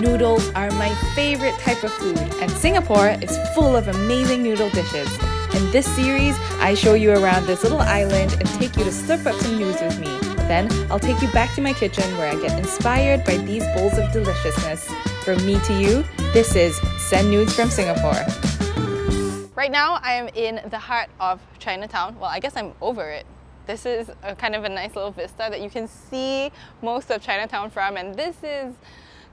Noodles are my favorite type of food, and Singapore is full of amazing noodle dishes. In this series, I show you around this little island and take you to slurp up some noodles with me. Then, I'll take you back to my kitchen where I get inspired by these bowls of deliciousness. From me to you, this is Send Noodz From Singapore. Right now, I am in the heart of Chinatown. Well, I guess I'm over it. This is kind of a nice little vista that you can see most of Chinatown from, and this is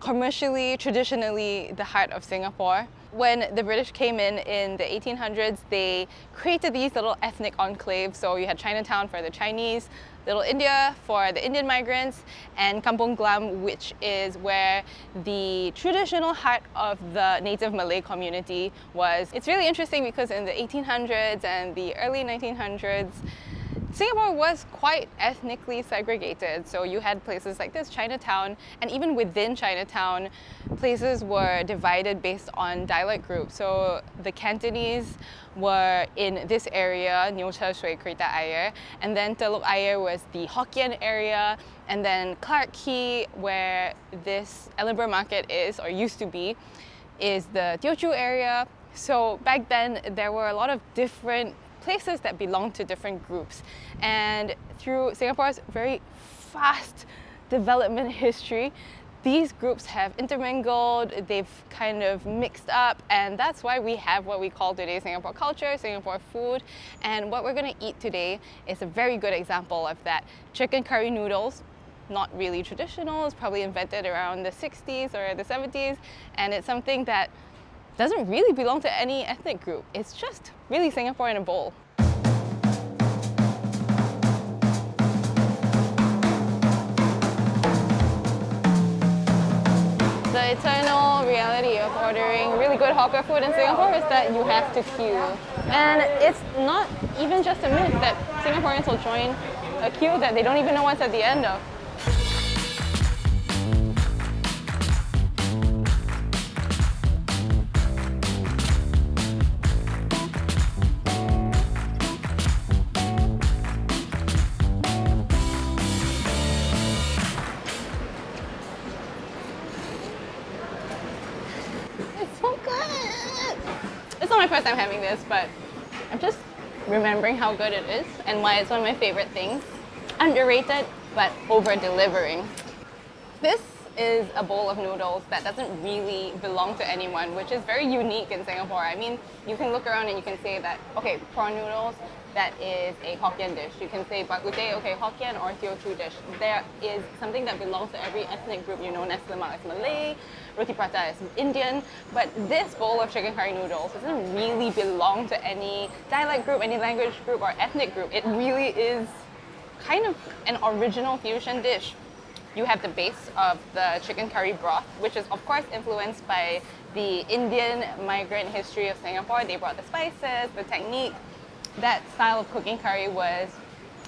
commercially, traditionally, the heart of Singapore. When the British came in the 1800s, they created these little ethnic enclaves. So you had Chinatown for the Chinese, Little India for the Indian migrants, and Kampong Glam, which is where the traditional heart of the native Malay community was. It's really interesting because in the 1800s and the early 1900s, Singapore was quite ethnically segregated. So you had places like this, Chinatown, and even within Chinatown, places were divided based on dialect groups. So the Cantonese were in this area, Nyo Che Shui Krita Ayer, and then Teluk Ayer was the Hokkien area, and then Clarke Quay, where this Ellenborough Market is, or used to be, is the Teochew area. So back then, there were a lot of different places that belong to different groups, and through Singapore's very fast development history, these groups have intermingled, they've kind of mixed up, and that's why we have what we call today Singapore culture, Singapore food. And what we're going to eat today is a very good example of that. Chicken curry noodles, not really traditional, it's probably invented around the 60s or the 70s, and it's something that doesn't really belong to any ethnic group. It's just really Singapore in a bowl. The eternal reality of ordering really good hawker food in Singapore is that you have to queue. And it's not even just a myth that Singaporeans will join a queue that they don't even know what's at the end of. It's not my first time having this, but I'm just remembering how good it is and why it's one of my favorite things. Underrated, but over-delivering. This is a bowl of noodles that doesn't really belong to anyone, which is very unique in Singapore. I mean, you can look around and you can say that, okay, prawn noodles, that is a Hokkien dish. You can say bak kut teh, okay, Hokkien or Teochew dish. There is something that belongs to every ethnic group. You know, nasi lemak is Malay, roti prata is Indian, but this bowl of chicken curry noodles doesn't really belong to any dialect group, any language group or ethnic group. It really is kind of an original fusion dish. You have the base of the chicken curry broth, which is of course influenced by the Indian migrant history of Singapore. They brought the spices, the technique. That style of cooking curry was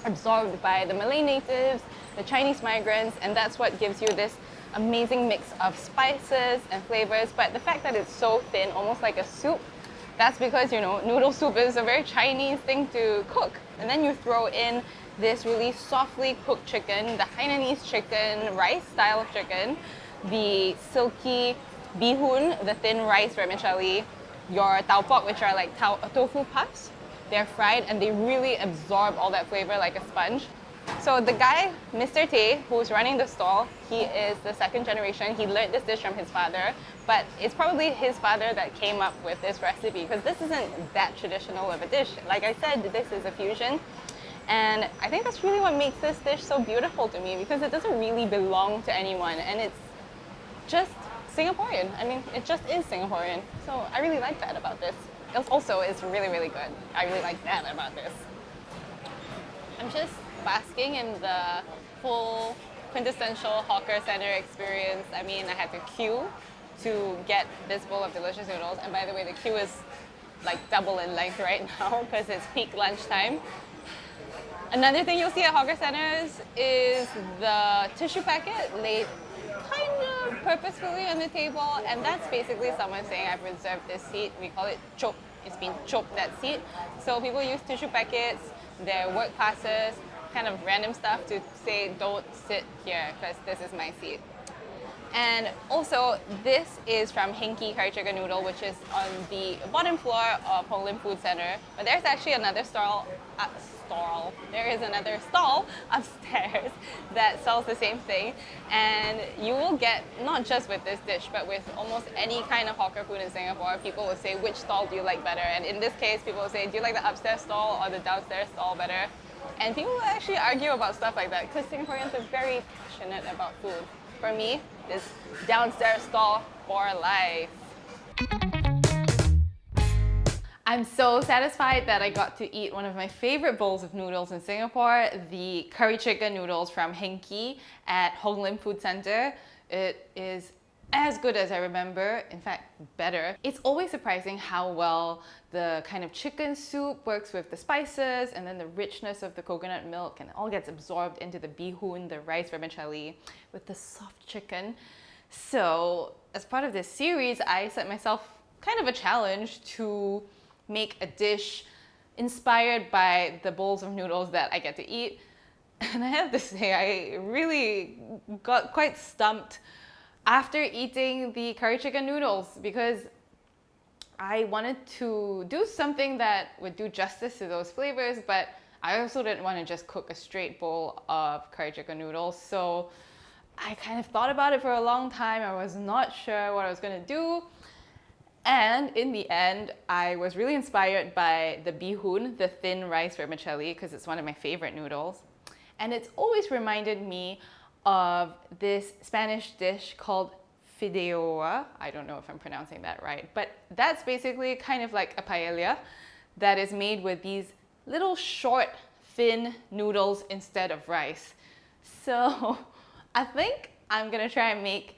absorbed by the Malay natives, the Chinese migrants, and that's what gives you this amazing mix of spices and flavors. But the fact that it's so thin, almost like a soup, that's because, you know, noodle soup is a very Chinese thing to cook. And then you throw in this really softly cooked chicken, the Hainanese chicken, rice style of chicken, the silky bee hoon, the thin rice vermicelli, your tau pok, which are like tofu puffs. They're fried and they really absorb all that flavor like a sponge. So the guy, Mr. Tay, who's running the stall, he is the second generation. He learned this dish from his father, but it's probably his father that came up with this recipe because this isn't that traditional of a dish. Like I said, this is a fusion. And I think that's really what makes this dish so beautiful to me because it doesn't really belong to anyone and it's just Singaporean. I mean, it just is Singaporean. So I really like that about this. It also is really, really good. I really like that about this. I'm just basking in the full quintessential hawker center experience. I mean, I had to queue to get this bowl of delicious noodles. And by the way, the queue is like double in length right now because it's peak lunchtime. Another thing you'll see at hawker centers is the tissue packet laid kind of purposefully on the table, and that's basically someone saying, I've reserved this seat. We call it chop. It's been chopped, that seat. So people use tissue packets, their work passes, kind of random stuff to say, don't sit here because this is my seat. And also, this is from Heng curry chicken noodle, which is on the bottom floor of Hong Lim Food Center. But there's actually another there is another stall upstairs that sells the same thing. And you will get, not just with this dish, but with almost any kind of hawker food in Singapore, people will say, which stall do you like better? And in this case, people will say, do you like the upstairs stall or the downstairs stall better? And people will actually argue about stuff like that because Singaporeans are very passionate about food. For me, this downstairs stall for life. I'm so satisfied that I got to eat one of my favorite bowls of noodles in Singapore, the curry chicken noodles from Heng at Hong Lim Food Center. It is as good as I remember, in fact, better. It's always surprising how well the kind of chicken soup works with the spices and then the richness of the coconut milk, and it all gets absorbed into the bee hoon, the rice vermicelli, with the soft chicken. So, as part of this series, I set myself kind of a challenge to make a dish inspired by the bowls of noodles that I get to eat. And I have to say, I really got quite stumped after eating the curry chicken noodles because I wanted to do something that would do justice to those flavors, but I also didn't want to just cook a straight bowl of curry chicken noodles. So I kind of thought about it for a long time. I was not sure what I was going to do. And in the end, I was really inspired by the bee hoon, the thin rice vermicelli, because it's one of my favorite noodles. And it's always reminded me of this Spanish dish called fideo. I don't know if I'm pronouncing that right, but that's basically kind of like a paella that is made with these little short, thin noodles instead of rice. So I think I'm gonna try and make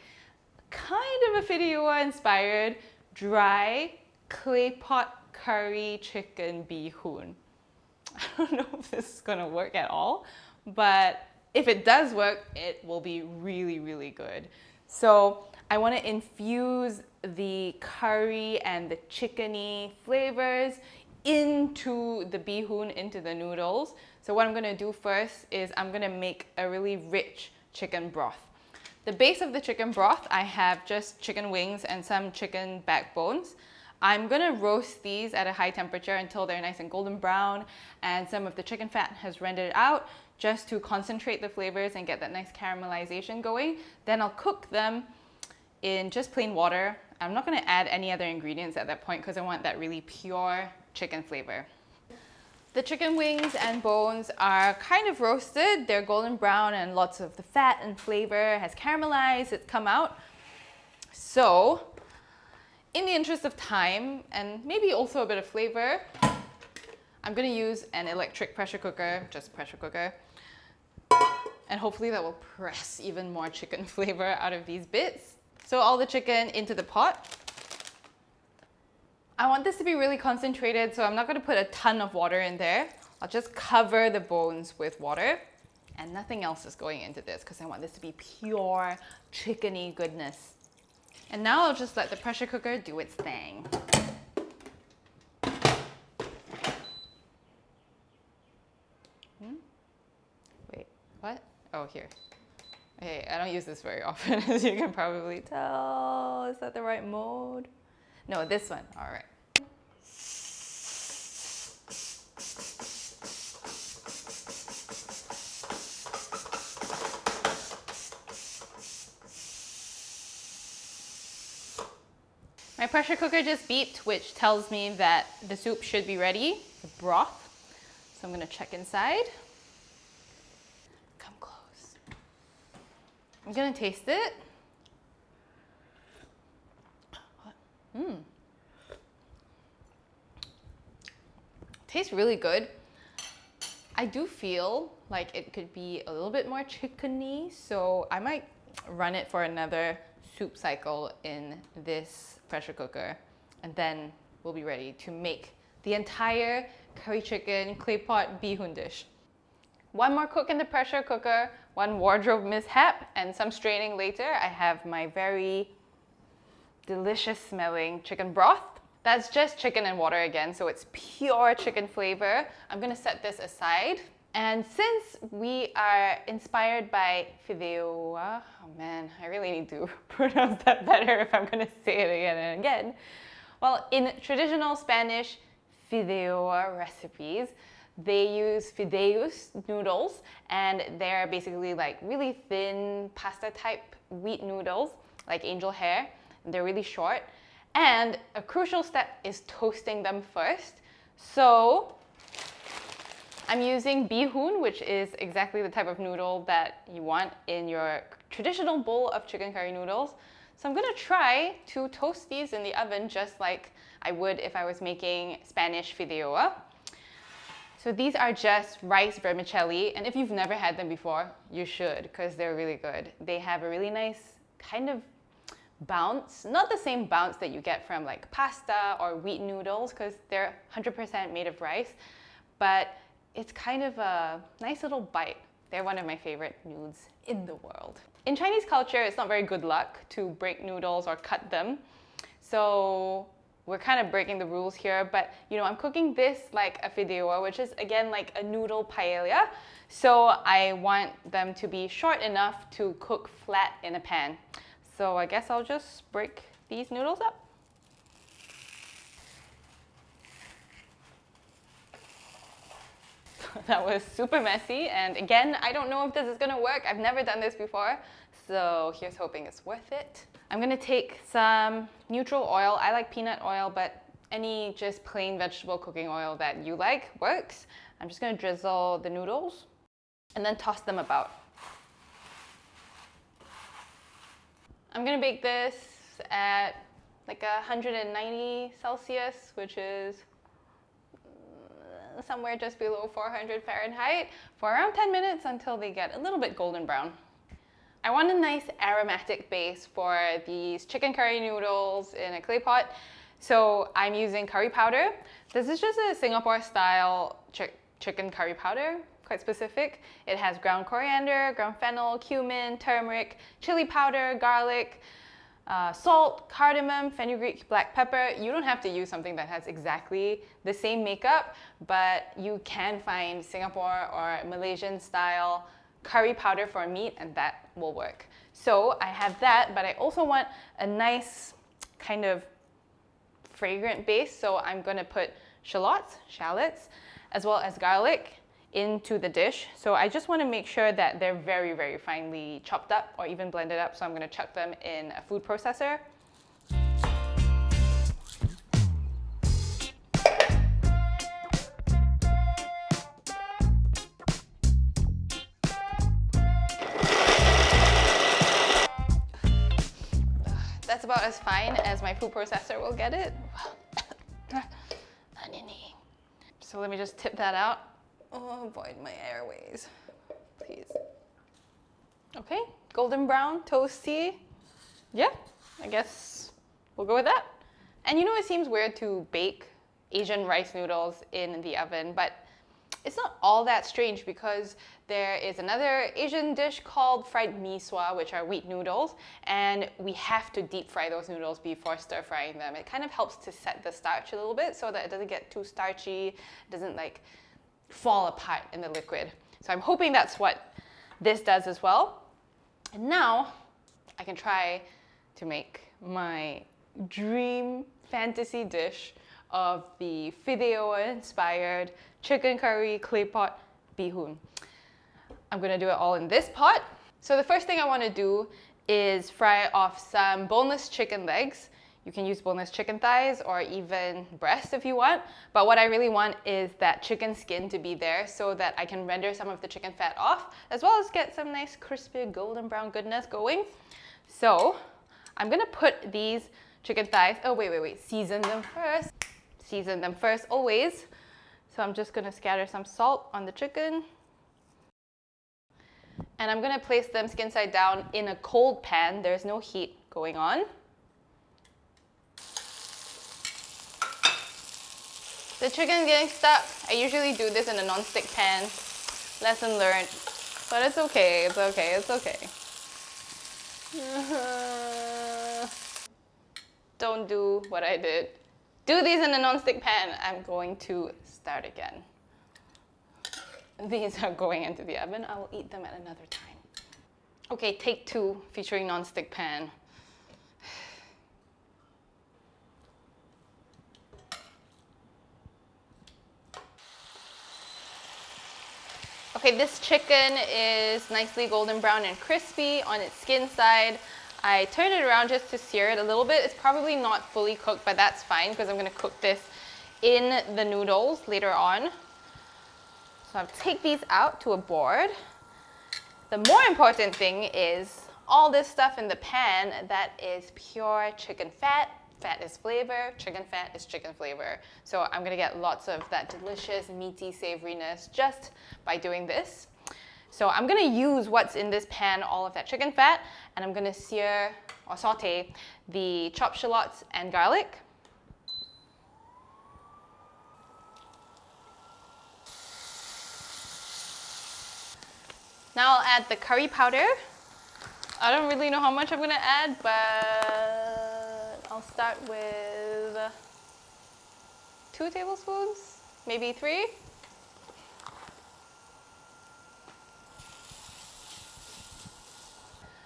kind of a fideo inspired dry clay pot curry chicken bee hoon. I don't know if this is gonna work at all, but if it does work, it will be really, really good. So I want to infuse the curry and the chickeny flavors into the bee hoon, into the noodles. So what I'm going to do first is I'm going to make a really rich chicken broth. The base of the chicken broth, I have just chicken wings and some chicken backbones. I'm going to roast these at a high temperature until they're nice and golden brown and some of the chicken fat has rendered out, just to concentrate the flavors and get that nice caramelization going. Then I'll cook them in just plain water. I'm not going to add any other ingredients at that point because I want that really pure chicken flavor. The chicken wings and bones are kind of roasted. They're golden brown and lots of the fat and flavor has caramelized. It's come out. So, in the interest of time and maybe also a bit of flavor, I'm going to use an electric pressure cooker, just pressure cooker. And hopefully that will press even more chicken flavor out of these bits. So all the chicken into the pot. I want this to be really concentrated, so I'm not going to put a ton of water in there. I'll just cover the bones with water and nothing else is going into this because I want this to be pure chickeny goodness. And now I'll just let the pressure cooker do its thing. Wait, what? Oh, here. Okay, I don't use this very often, as you can probably tell. Is that the right mode? No, this one. All right. My pressure cooker just beeped, which tells me that the soup should be ready, the broth. So I'm going to check inside. Come close. I'm going to taste it. Tastes really good. I do feel like it could be a little bit more chickeny, so I might run it for another soup cycle in this pressure cooker, and then we'll be ready to make the entire curry chicken clay pot bee hoon dish. One more cook in the pressure cooker, one wardrobe mishap, and some straining later. I have my very delicious smelling chicken broth. That's just chicken and water again, so it's pure chicken flavor. I'm gonna set this aside And since we are inspired by fideo, oh man, I really need to pronounce that better if I'm gonna say it again and again. Well, in traditional Spanish fideo recipes, they use fideos noodles, and they're basically like really thin pasta type wheat noodles, like angel hair. They're really short. And a crucial step is toasting them first. So I'm using Bee Hoon, which is exactly the type of noodle that you want in your traditional bowl of chicken curry noodles. So I'm gonna try to toast these in the oven just like I would if I was making Spanish fideuà. So these are just rice vermicelli, and if you've never had them before, you should, because they're really good. They have a really nice kind of bounce, not the same bounce that you get from like pasta or wheat noodles, because they're 100% made of rice, but it's kind of a nice little bite. They're one of my favorite noods in the world. In Chinese culture, it's not very good luck to break noodles or cut them. So we're kind of breaking the rules here, but you know, I'm cooking this like a fideuà, which is again like a noodle paella. So I want them to be short enough to cook flat in a pan. So I guess I'll just break these noodles up. That was super messy, and again, I don't know if this is gonna work. I've never done this before, so here's hoping it's worth it. I'm gonna take some neutral oil. I like peanut oil, but any just plain vegetable cooking oil that you like works. I'm just gonna drizzle the noodles and then toss them about. I'm gonna bake this at like 190 Celsius, which is somewhere just below 400 Fahrenheit for around 10 minutes until they get a little bit golden brown. I want a nice aromatic base for these chicken curry noodles in a clay pot, so I'm using curry powder. This is just a Singapore style chicken curry powder, quite specific. It has ground coriander, ground fennel, cumin, turmeric, chili powder, garlic, salt, cardamom, fenugreek, black pepper. You don't have to use something that has exactly the same makeup, but you can find Singapore or Malaysian style curry powder for meat, and that will work. So I have that, but I also want a nice kind of fragrant base, so I'm gonna put shallots, as well as garlic into the dish. So I just want to make sure that they're very, very finely chopped up or even blended up. So I'm going to chuck them in a food processor. That's about as fine as my food processor will get it. So let me just tip that out. Oh, avoid my airways, please. Okay, golden brown, toasty. Yeah, I guess we'll go with that. And you know, it seems weird to bake Asian rice noodles in the oven, but it's not all that strange because there is another Asian dish called fried mee sua, which are wheat noodles, and we have to deep fry those noodles before stir frying them. It kind of helps to set the starch a little bit so that it doesn't get too starchy, doesn't like fall apart in the liquid. So I'm hoping that's what this does as well. And now I can try to make my dream fantasy dish of the fideo inspired chicken curry clay pot bee hoon. I'm gonna do it all in this pot. So the first thing I wanna do is fry off some boneless chicken legs. You can use boneless chicken thighs or even breast if you want, but what I really want is that chicken skin to be there so that I can render some of the chicken fat off, as well as get some nice crispy golden brown goodness going. So I'm gonna put these chicken thighs, oh wait, season them first. Season them first always. So I'm just gonna scatter some salt on the chicken. And I'm gonna place them skin side down in a cold pan. There's no heat going on. The chicken's getting stuck. I usually do this in a non-stick pan. Lesson learned. But it's okay, it's okay, it's okay. Don't do what I did. Do these in a non-stick pan. I'm going to start again. these are going into the oven. I will eat them at another time. Okay, take 2 featuring non-stick pan. Okay, this chicken is nicely golden brown and crispy on its skin side. I turned it around just to sear it a little bit. It's probably not fully cooked, but that's fine because I'm going to cook this in the noodles later on. So I'll take these out to a board. The more important thing is all this stuff in the pan that is pure chicken fat. Fat is flavor, chicken fat is chicken flavor. So I'm gonna get lots of that delicious, meaty savoriness just by doing this. So I'm gonna use what's in this pan, all of that chicken fat, and I'm gonna sear or saute the chopped shallots and garlic. Now I'll add the curry powder. I don't really know how much I'm gonna add, but I'll start with 2 tablespoons, maybe 3.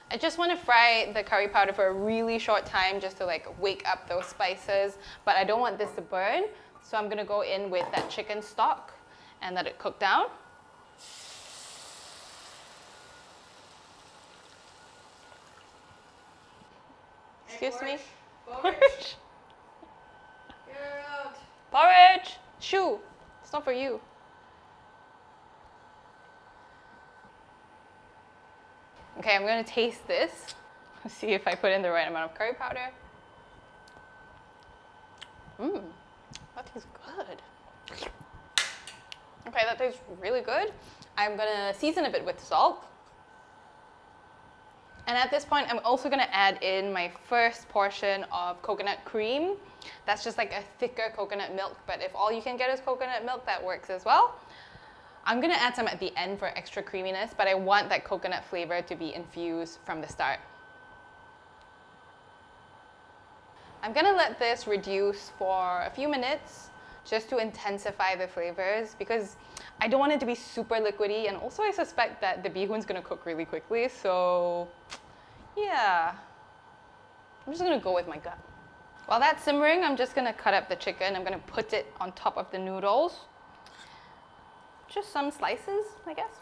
I just want to fry the curry powder for a really short time just to like wake up those spices, but I don't want this to burn, so I'm gonna go in with that chicken stock and let it cook down. Excuse me? Porridge. You're out. Porridge! Shoo! It's not for you. Okay, I'm gonna taste this. See if I put in the right amount of curry powder. That tastes good. Okay, that tastes really good. I'm gonna season a bit with salt. And at this point, I'm also gonna add in my first portion of coconut cream. That's just like a thicker coconut milk, but if all you can get is coconut milk, that works as well. I'm gonna add some at the end for extra creaminess, but I want that coconut flavor to be infused from the start. I'm gonna let this reduce for a few minutes just to intensify the flavors because I don't want it to be super liquidy, and also I suspect that the bee hoon's gonna cook really quickly, so yeah. I'm just gonna go with my gut. While that's simmering, I'm just gonna cut up the chicken. I'm gonna put it on top of the noodles. Just some slices, I guess.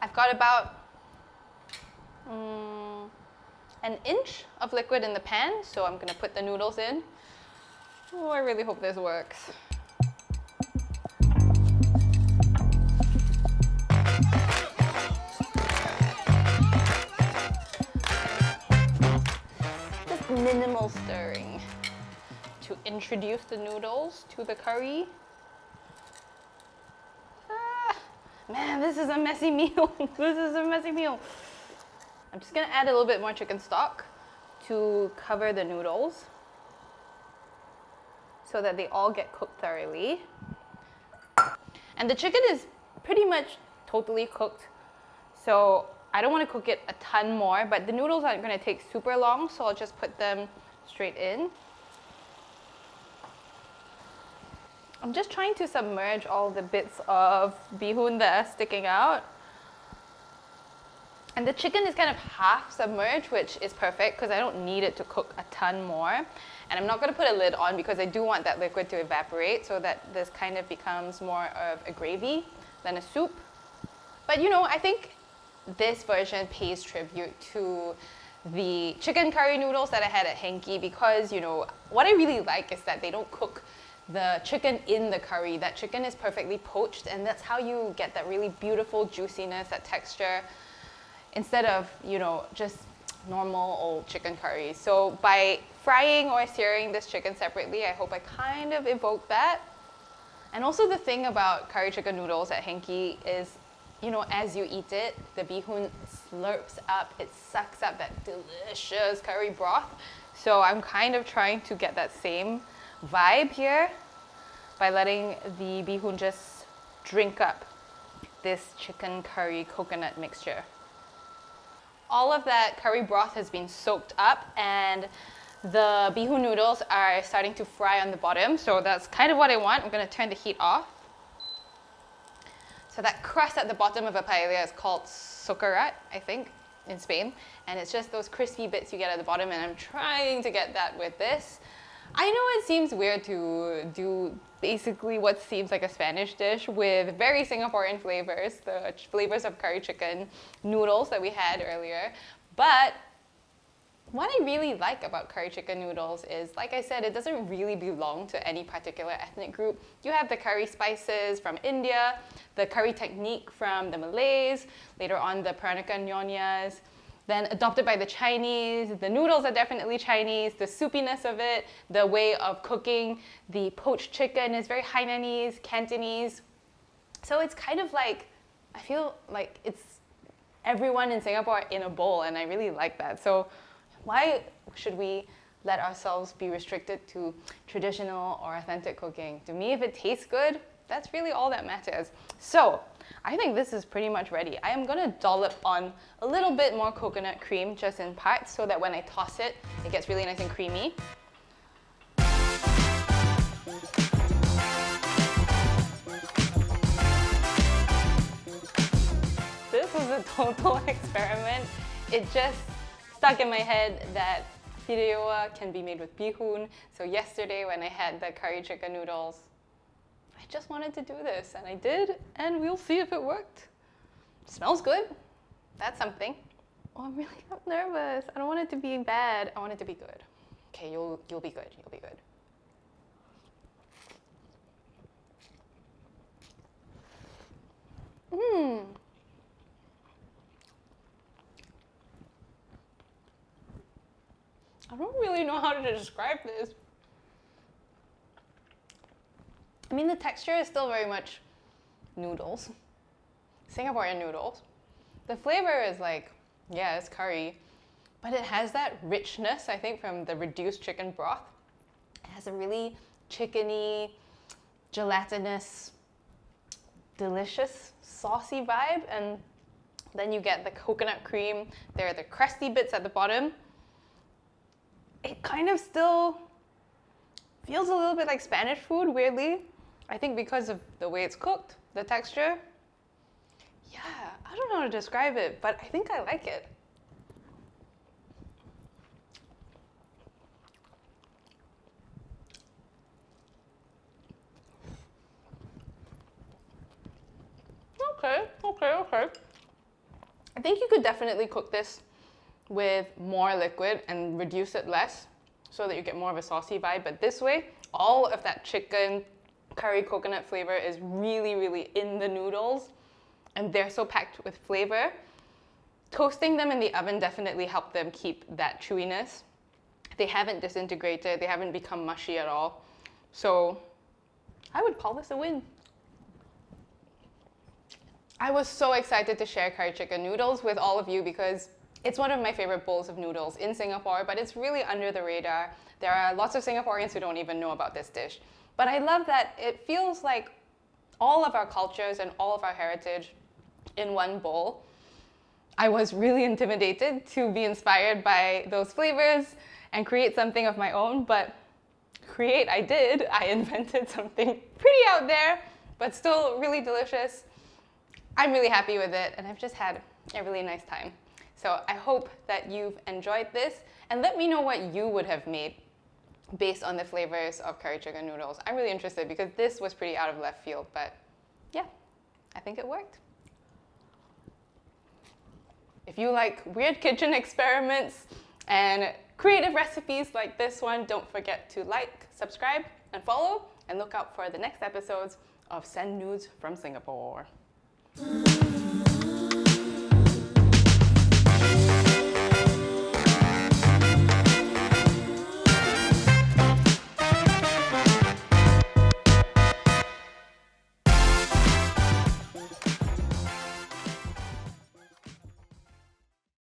I've got about an inch of liquid in the pan, so I'm gonna put the noodles in. Oh, I really hope this works. Just minimal stirring to introduce the noodles to the curry. Man, this is a messy meal. This is a messy meal. I'm just gonna add a little bit more chicken stock to cover the noodles so that they all get cooked thoroughly. And the chicken is pretty much totally cooked, so I don't want to cook it a ton more, but the noodles aren't going to take super long, so I'll just put them straight in. I'm just trying to submerge all the bits of bee hoon that are sticking out. And the chicken is kind of half submerged, which is perfect because I don't need it to cook a ton more. And I'm not going to put a lid on because I do want that liquid to evaporate so that this kind of becomes more of a gravy than a soup. But you know, I think this version pays tribute to the chicken curry noodles that I had at Heng because, you know, what I really like is that they don't cook the chicken in the curry. That chicken is perfectly poached, and that's how you get that really beautiful juiciness, that texture, instead of, you know, just normal old chicken curry. So by frying or searing this chicken separately, I hope I kind of evoke that. And also the thing about curry chicken noodles at Heng is, you know, as you eat it, the bee hoon slurps up, it sucks up that delicious curry broth. So I'm kind of trying to get that same vibe here by letting the bee hoon just drink up this chicken curry coconut mixture. All of that curry broth has been soaked up, and The bee hoon noodles are starting to fry on the bottom, so that's kind of what I want. I'm gonna turn the heat off. So that crust at the bottom of a paella is called socarat, I think, in Spain. And it's just those crispy bits you get at the bottom, and I'm trying to get that with this. I know it seems weird to do basically what seems like a Spanish dish with very Singaporean flavors, the flavors of curry chicken noodles that we had earlier, but what I really like about curry chicken noodles is, like I said, it doesn't really belong to any particular ethnic group. You have the curry spices from India, the curry technique from the Malays, later on the Peranakan Nyonyas, then adopted by the Chinese. The noodles are definitely Chinese, the soupiness of it, the way of cooking the poached chicken is very Hainanese, Cantonese. So it's kind of like, I feel like it's everyone in Singapore in a bowl, and I really like that. So why should we let ourselves be restricted to traditional or authentic cooking? To me, if it tastes good, that's really all that matters. So I think this is pretty much ready. I am gonna dollop on a little bit more coconut cream just in parts so that when I toss it, it gets really nice and creamy. This was a total experiment. It just stuck in my head that fideo can be made with bee hoon. So yesterday when I had the curry chicken noodles, I just wanted to do this, and I did, and we'll see if it worked. Smells good. That's something. Oh, I'm nervous. I don't want it to be bad. I want it to be good. Okay, you'll be good. You'll be good. I don't really know how to describe this. I mean, the texture is still very much noodles, Singaporean noodles. The flavor is like, yeah, it's curry, but it has that richness, I think, from the reduced chicken broth. It has a really chickeny, gelatinous, delicious, saucy vibe, and then you get the coconut cream. There are the crusty bits at the bottom. It kind of still feels a little bit like Spanish food, weirdly. I think because of the way it's cooked, the texture. Yeah, I don't know how to describe it, but I think I like it. Okay. I think you could definitely cook this with more liquid and reduce it less so that you get more of a saucy vibe. But this way, all of that chicken curry coconut flavor is really, really in the noodles, and they're so packed with flavor. Toasting them in the oven definitely helped them keep that chewiness. They haven't disintegrated, they haven't become mushy at all. So I would call this a win. I was so excited to share curry chicken noodles with all of you because it's one of my favorite bowls of noodles in Singapore, but it's really under the radar. There are lots of Singaporeans who don't even know about this dish. But I love that it feels like all of our cultures and all of our heritage in one bowl. I was really intimidated to be inspired by those flavors and create something of my own, but create I did. I invented something pretty out there, but still really delicious. I'm really happy with it, and I've just had a really nice time. So I hope that you've enjoyed this, and let me know what you would have made based on the flavors of curry chicken noodles. I'm really interested because this was pretty out of left field, but yeah, I think it worked. If you like weird kitchen experiments and creative recipes like this one, don't forget to like, subscribe, and follow, and look out for the next episodes of Send Noodz from Singapore.